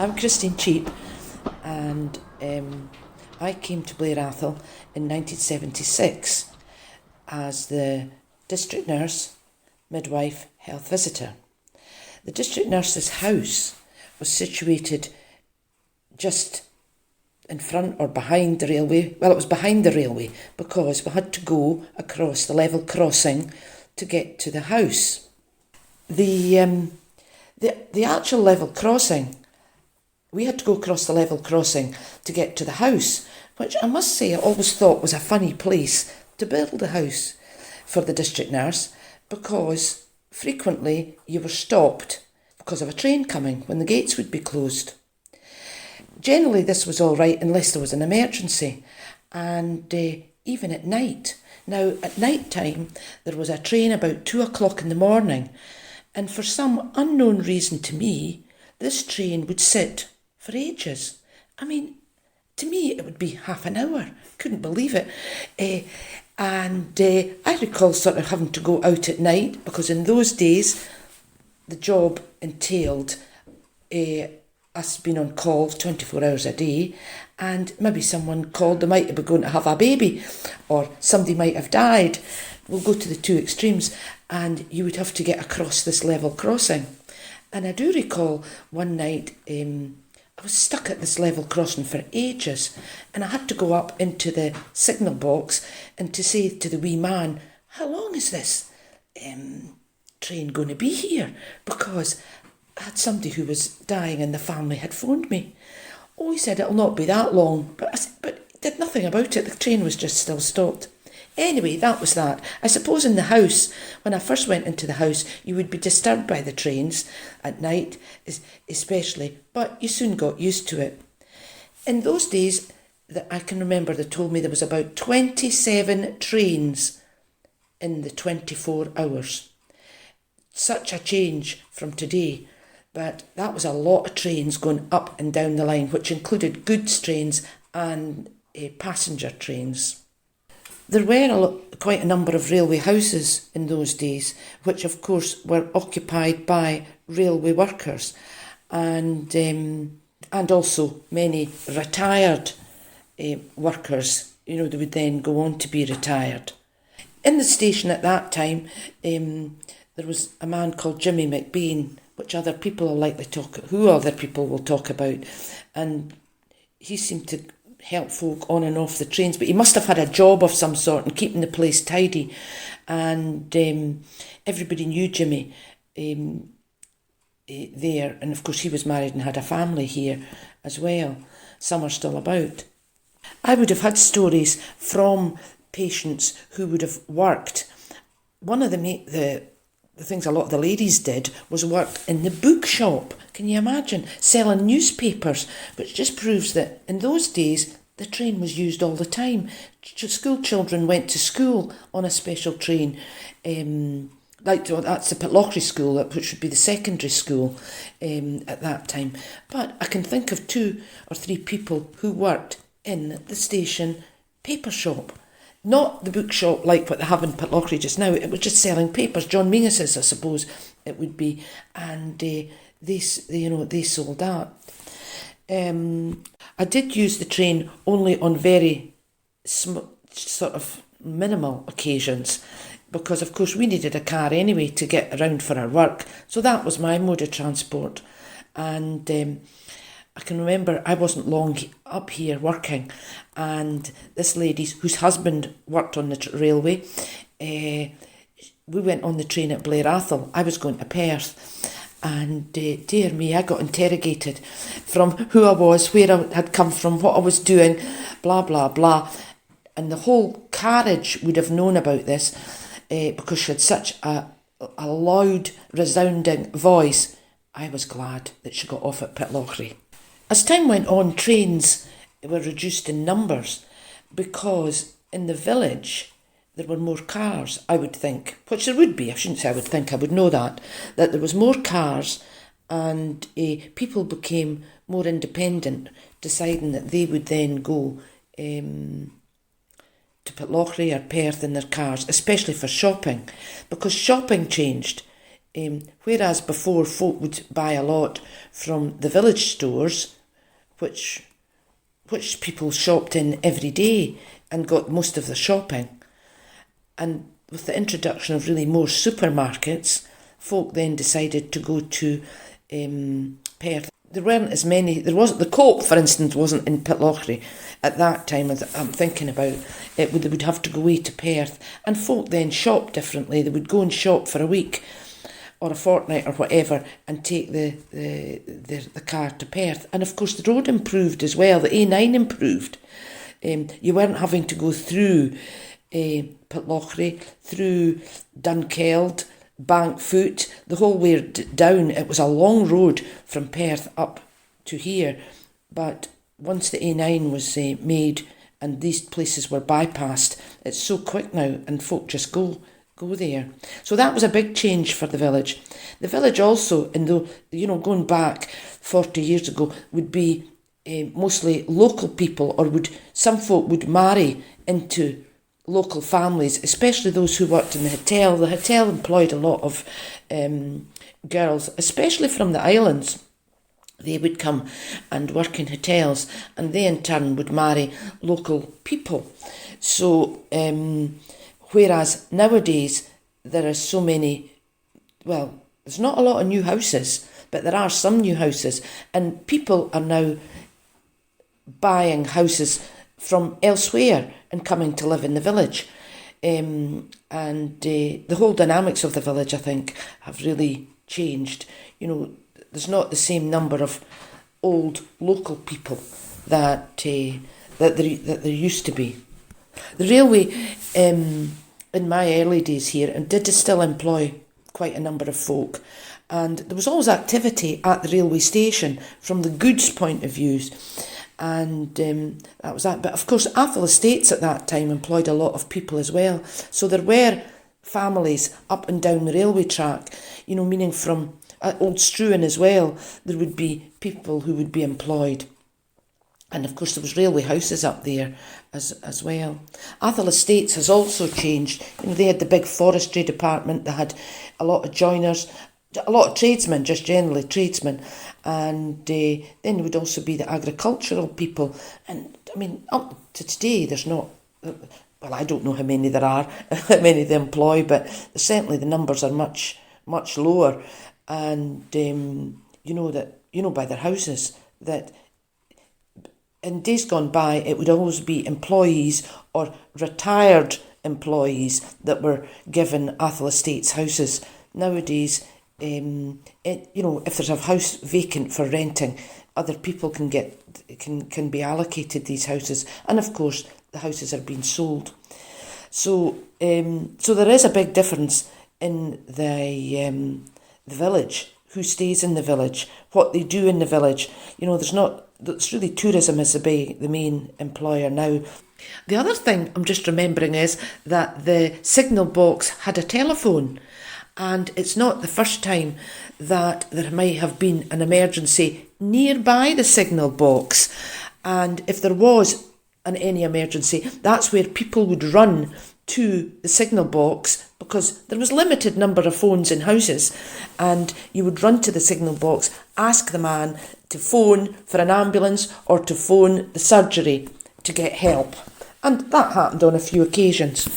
I'm Christine Cheape, and I came to Blair Atholl in 1976 as the district nurse, midwife, health visitor. The district nurse's house was situated just in front or behind the railway. Well, it was behind the railway because we had to go across the level crossing to get to the house. The actual level crossing, we had to go across the level crossing to get to the house, which I must say I always thought was a funny place to build a house for the district nurse, because frequently you were stopped because of a train coming when the gates would be closed. Generally this was all right unless there was an emergency, and even at night. Now at night time there was a train about 2 o'clock in the morning, and for some unknown reason to me, this train would sit for ages. I mean, to me it would be half an hour. Couldn't believe it. I recall sort of having to go out at night, because in those days the job entailed us being on call 24 hours a day, and maybe someone called, they might have been going to have a baby, or somebody might have died. We'll go to the two extremes, and you would have to get across this level crossing. And I do recall one night I was stuck at this level crossing for ages, and I had to go up into the signal box and to say to the wee man, how long is this train going to be here? Because I had somebody who was dying and the family had phoned me. Oh, he said it'll not be that long, but he did nothing about it. The train was just still stopped. Anyway, that was that. I suppose in the house, when I first went into the house, you would be disturbed by the trains at night, especially, but you soon got used to it. In those days, that I can remember, they told me there was about 27 trains in the 24 hours. Such a change from today, but that was a lot of trains going up and down the line, which included goods trains and passenger trains. There were quite a number of railway houses in those days, which of course were occupied by railway workers, and also many retired workers. You know, they would then go on to be retired. In the station at that time, there was a man called Jimmy McBain, which other people will talk about, and he seemed to help folk on and off the trains, but he must have had a job of some sort and keeping the place tidy, and everybody knew Jimmy there, and of course he was married and had a family here as well. Some are still about. I would have had stories from patients who would have worked. One of the things a lot of the ladies did was work in the bookshop. Can you imagine? Selling newspapers, which just proves that in those days the train was used all the time. School children went to school on a special train. That's the Pitlochry school, which would be the secondary school at that time. But I can think of 2 or 3 people who worked in the station paper shop. Not the bookshop like what they have in Pitlochry just now. It was just selling papers. John Mingus's, I suppose it would be, and they sold that. I did use the train only on very sort of minimal occasions, because of course we needed a car anyway to get around for our work. So that was my mode of transport, and I can remember I wasn't long up here working, and this lady whose husband worked on the railway, we went on the train at Blair Atholl. I was going to Perth, and dear me, I got interrogated from who I was, where I had come from, what I was doing, blah blah blah, and the whole carriage would have known about this because she had such a loud, resounding voice. I was glad that she got off at Pitlochry. As time went on, trains were reduced in numbers, because in the village there were more cars, I would think, which there would be. I shouldn't say I would think, I would know that there was more cars, and people became more independent, deciding that they would then go to Pitlochry or Perth in their cars, especially for shopping, because shopping changed. Whereas before folk would buy a lot from the village stores, which people shopped in every day and got most of the shopping. And with the introduction of really more supermarkets, folk then decided to go to Perth. There weren't as many, there wasn't, the Co-op for instance wasn't in Pitlochry at that time, as I'm thinking about it. They would have to go away to Perth, and folk then shopped differently. They would go and shop for a week or a fortnight or whatever and take the car to Perth. And of course the road improved as well, the A9 improved. You weren't having to go through Pitlochry, through Dunkeld, Bankfoot, the whole way down. It was a long road from Perth up to here, but once the A9 was made and these places were bypassed, it's so quick now and folk just go there. So that was a big change for the village. The village also, going back 40 years ago, would be mostly local people, or some folk would marry into local families, especially those who worked in the hotel. The hotel employed a lot of girls, especially from the islands. They would come and work in hotels, and they in turn would marry local people. So, whereas nowadays there are so many, well, there's not a lot of new houses, but there are some new houses, and people are now buying houses from elsewhere and coming to live in the village. And the whole dynamics of the village, I think, have really changed. There's not the same number of old local people that there used to be. The railway, in my early days here, and did still employ quite a number of folk, and there was always activity at the railway station from the goods point of view. And that was that. But of course, Atholl Estates at that time employed a lot of people as well. So there were families up and down the railway track, meaning from Old Struan as well. There would be people who would be employed. And of course, there was railway houses up there as well. Atholl Estates has also changed. They had the big forestry department. They had a lot of joiners, a lot of tradesmen, just generally tradesmen. And then there would also be the agricultural people. And I mean, up to today, there's not, well, I don't know how many there are, how many they employ, but certainly the numbers are much, much lower. And, by their houses, that in days gone by, it would always be employees or retired employees that were given Atholl Estates houses. Nowadays, if there's a house vacant for renting, other people can be allocated these houses, and of course the houses are being sold. So there is a big difference in the village, who stays in the village, what they do in the village. It's really tourism is the main employer now. The other thing I'm just remembering is that the signal box had a telephone. And it's not the first time that there might have been an emergency nearby the signal box. And if there was any emergency, that's where people would run to the signal box, because there was limited number of phones in houses. And you would run to the signal box, ask the man to phone for an ambulance or to phone the surgery to get help. And that happened on a few occasions.